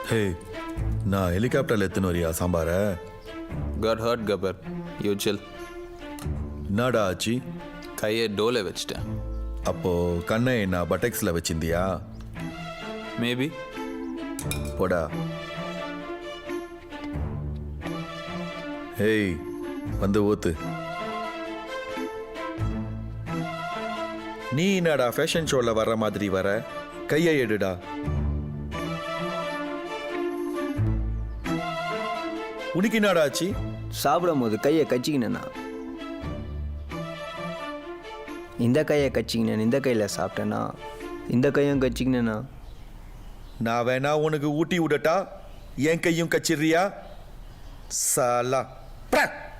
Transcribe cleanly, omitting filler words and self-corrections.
ஹே நான் ஹெலிகாப்டரில் எத்துன்னு வரியா சாம்பார? Got hurt, Gabbar. You chill. என்னடா ஆச்சு? கையை டோலை வச்சிட்டேன். அப்போ கண்ணை நான் பட்டெக்ஸில் வச்சிருந்தியா? மேபி. போடா. ஹேய் வந்து ஊத்து. நீ என்னடா ஃபேஷன் ஷோவில் வர்ற மாதிரி வர? கையை எடுடா. உனக்கு என்னடா ஆச்சு? சாப்பிடும் போது கையை கச்சிக்கினேண்ணா. இந்த கையை கச்சிக்கினேன், இந்த கையில் சாப்பிட்டேன்னா இந்த கையும் கச்சிக்கினேண்ணா. நான் வேணா உனக்கு ஊட்டி விடட்டா? என் கையும் கச்சிடுறியா? சாலா